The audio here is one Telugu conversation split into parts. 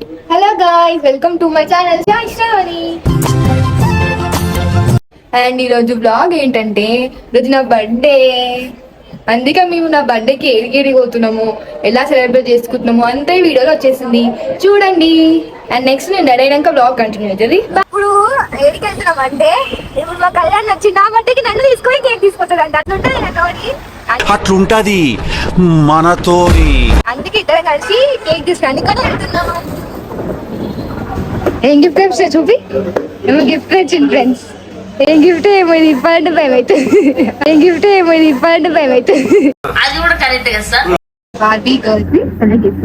Hello guys, welcome to my channel Shravani. And ఈరోజు బ్లాగ్ ఏంటంటే, ఈరోజు నా బర్త్డే. అందుకే మేము నా బర్త్డేకి ఏడికి పోతున్నాము, ఎలా సెలబ్రేట్ చేసుకుంటున్నాము అంతే వీడియోలో వచ్చేసింది చూడండి. అండ్ నెక్స్ట్ నేను రెడీ అయినాక బ్లాగ్ కంటిన్యూ అవుతుంది. ఇప్పుడు ఏడికి వెళ్తున్నాం అంటే, ఇప్పుడు మా కళ్యాణ్ వచ్చి నా బర్త్డేకి నన్ను తీసుకొని కేక్ తీసుకొస్తాడు అంట. అట్లుంటది మనతోని. అందుకే ఇద్దరం కలిసి కేక్ తీసుకుని కానీ వెళ్తున్నాము. ఏం గిఫ్ట్ వస్తే చూపి, ఏమో గిఫ్ట్ వచ్చింది ఫ్రెండ్స్. ఏం గిఫ్ట్ ఏమో ఇది ఇవ్వాలంటే భయం అవుతుంది. ఏం గిఫ్ట్ ఏమో ఇది ఇవ్వాలంటే భయం అవుతుంది. అది కూడా కరెక్ట్ కదా సార్. బార్బీ గర్ల్స్ గిఫ్ట్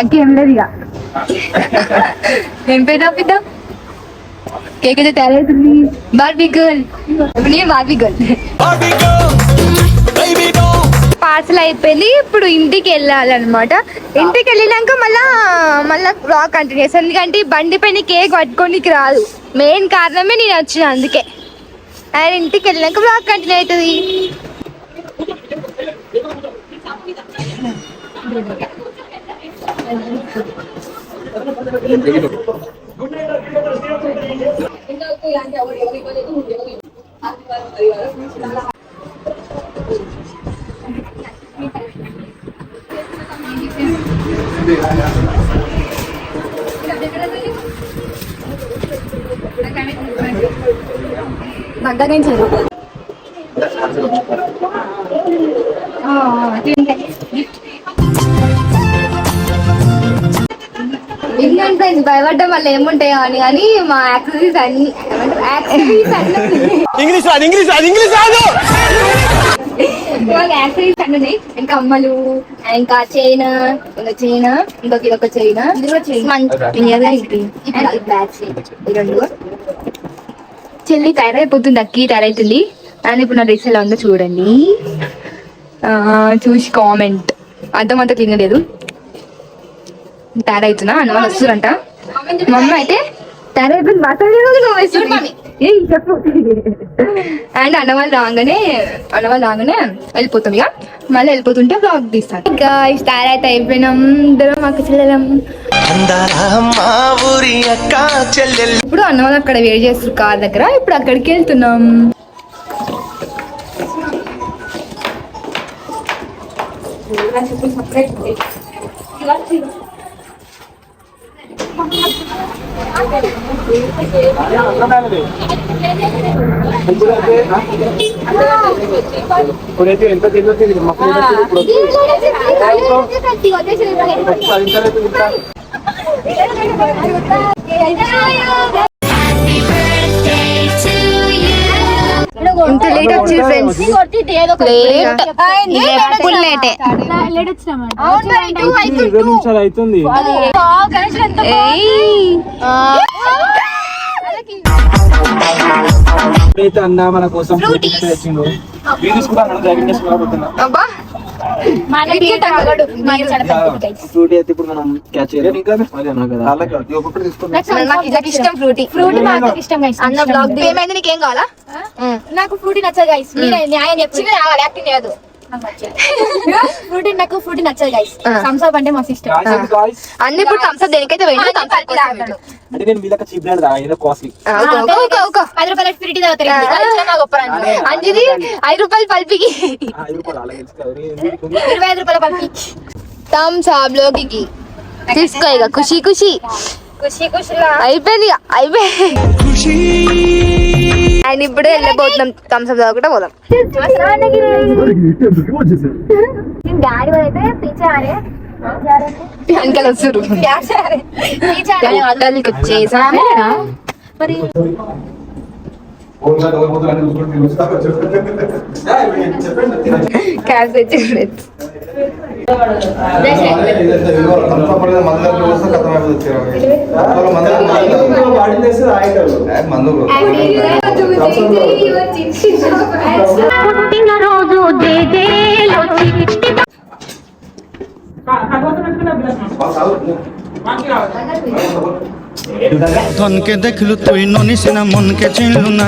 అక్కేం లేదు ఇక. ఏం పేరు రాపిద్దాం? కేక్ అయితే తయారవుతుంది. బార్బీ గర్ల్, నేను బార్బీ గర్ల్. పార్సల్ అయిపోయింది, ఇప్పుడు ఇంటికి వెళ్ళాలన్నమాట. ఇంటికి వెళ్ళినాక మళ్ళా బ్లాగ్ కంటిన్యూ చేస్తాను. ఎందుకంటే బండి పైన కేక్ పట్టుకోనికి రాదు, మెయిన్ కారణమే నేను వచ్చిన అందుకే. అండ్ ఇంటికి వెళ్ళినాక బ్లాగ్ కంటిన్యూ అవుతుంది. భయపడ్డం వల్ల ఏముంటాయో అని, కానీ మా యాక్సెసరీస్ అన్ని యాక్సెసరీస్ అన్నీ ఇంకా కమ్మలు, ఇంకా చైన్, ఇంకొక ఇదొక చైన్, రెండు. చెల్లి తయారైపోతుంది, అక్కి తయారైతుంది. అండ్ ఇప్పుడు నా డ్రెస్ ఎలా ఉందో చూడండి, చూసి కామెంట్. అంత క్లీన్ లేదు, తయారైతున్నా అన్న వాళ్ళు వస్తురంట. మా అమ్మ అయితే తయారైపోయింది, చెప్పు. అండ్ అన్న వాళ్ళు రాగానే వెళ్ళిపోతాం. ఇక మళ్ళీ వెళ్ళిపోతుంటే బ్లాగ్ తీస్తాను. ఇంకా తయారైతే అయిపోయినాం, ఇద్దరం మాకు చెల్లెలం. ఇప్పుడు అన్న వాళ్ళు అక్కడ వెయిట్ చేస్తారు కార్ దగ్గర. ఇప్పుడు అక్కడికి వెళ్తున్నాం. ఎంత ఇంత లేట్ వచ్చి ఫ్రెండ్స్, ఫుల్ లేటే. అవుతుంది అన్న మన కోసం ఫ్రూటీ అయితే ఇప్పుడు మనం క్యాచ్ చేయాలి. ఏమైంది, నీకేం కావాలా? నాకు ఫ్రూటీ నచ్చదు గైస్, న్యాయం చెప్పింది యాక్టింగ్ చేయదు. నాకు ఫ్రూటీ నచ్చదు గైస్. థమ్స్అప్ అంటే మాకు ఇష్టం. అన్ని ఇప్పుడు థమ్స్అప్ దేనికైతే అంటే నేను వీళ్ళకి చీప్ బ్రాండ్ రా, ఏదో కాస్ట్లీ. 10 రూపాయల ఫ్రూటీ తాగుతారు. 5 రూపాయలు పల్పికి, 25 రూపాయల పల్పికి థమ్స్అప్ లోకి తీసుకో. ఇక ఖుషి ఖుషి అయిపోయింది. అండ్ ఇప్పుడు వెళ్ళబోతున్నాం, థమ్స్అప్ తాగకుండా పోదాం. డాడీ అయితే పిచ్చారే అంకల్ వస్తారు. హోటల్కి వచ్చేసాం మరి. క్యాష్ తెచ్చి ধনকে দেখলু তুই ননিস না মনকে চিনলু না।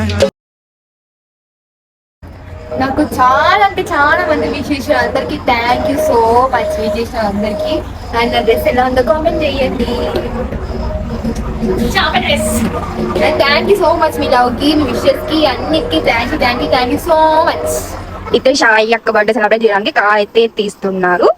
నాకు చాలా అంటే చాలా మంది విష్ చేసిన అందరికి thank you so much. Wish చేసిన అందరికి. అండ్ నా డ్రెస్ ఎలా ఉందో కామెంట్ చేయండి. Thank you so much me love కి, మీ విషెస్ కి, అన్నిటికీ థ్యాంక్ యూ సో మచ్. అయితే షాయి అక్క బర్త్డే సెలబ్రేట్ చేయడానికి కార్ అయితే తీస్తున్నారు.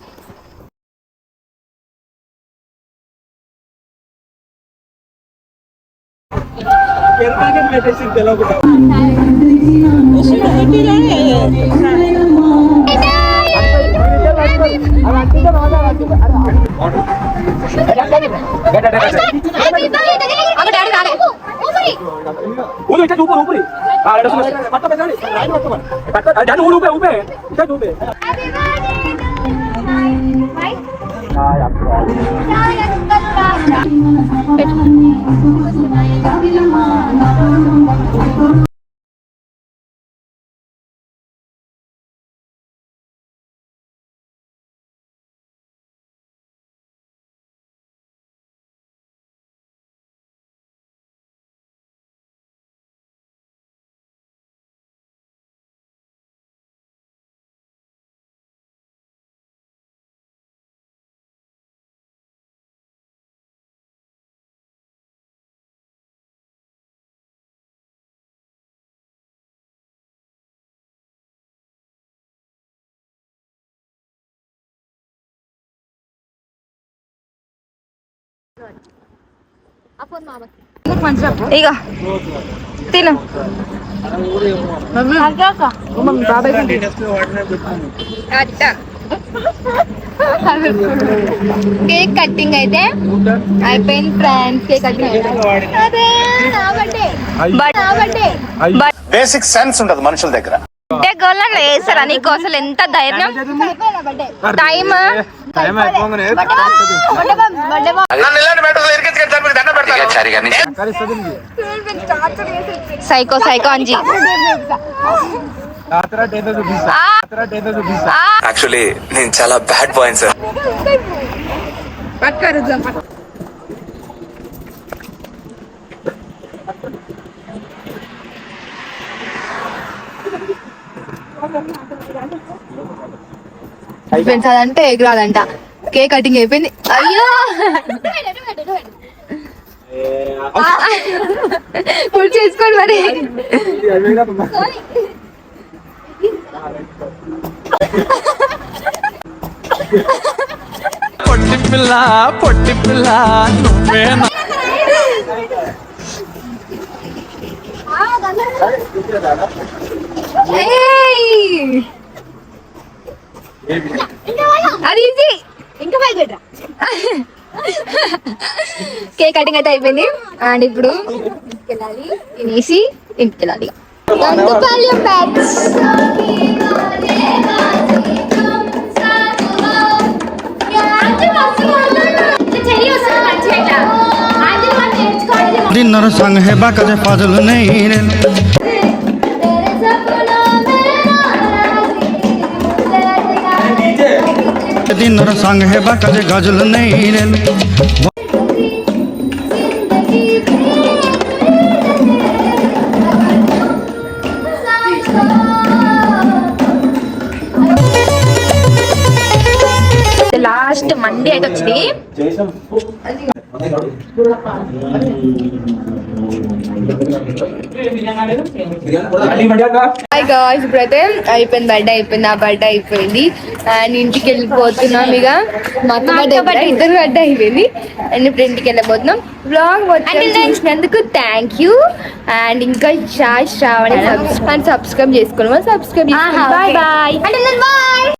ఇక తిను. కేక్ కట్టింగ్ అయితే అయిపోయింది friends. Cake cutting basic sense ఉండదు మనుషుల దగ్గర. గోళ్ళని వేస్తారా నీకు అసలు ఎంత ధైర్యం? Time psycho Anji. యాక్చువల్లీ నేను చాలా బ్యాడ్ బాయ్ సార్. ఫ్రెండ్స్ అదంటే ఎగురాలంట. కేక్ కటింగ్ అయిపోయింది. అయ్యో పూర్తి చేసుకోండి మరి. పొట్టి పిల్ల నువ్వే అది ఈజీ. ఇంకా కేక్ కటింగ్ అయితే అయిపోయింది. అండ్ ఇప్పుడు వెళ్ళాలి, తినేసి ఇంటికి వెళ్ళాలి. दिनर संग है बाकजे फाजल नहीं रे दिनर संग है बाकजे गजल नहीं रे లాస్ట్ మండే అయితే వచ్చింది. హాయ్ గాయ్స్, ఇప్పుడైతే అయిపోయింది బర్త్డే అయిపోయింది. నా బర్త్డే అయిపోయింది అండ్ ఇంటికి వెళ్ళిపోతున్నాం. ఇక మా అక్క బర్త్డే ఇద్దరు బర్త్డే అయిపోయింది అండ్ ఇప్పుడు ఇంటికి వెళ్ళిపోతున్నాం. బ్లాగ్ చూసినందుకు థ్యాంక్ యూ. అండ్ ఇంకా శ్రావణి సబ్స్క్రైబ్ చేసుకోవడం, సబ్స్క్రైబ్ చేసుకోండి. Bye bye.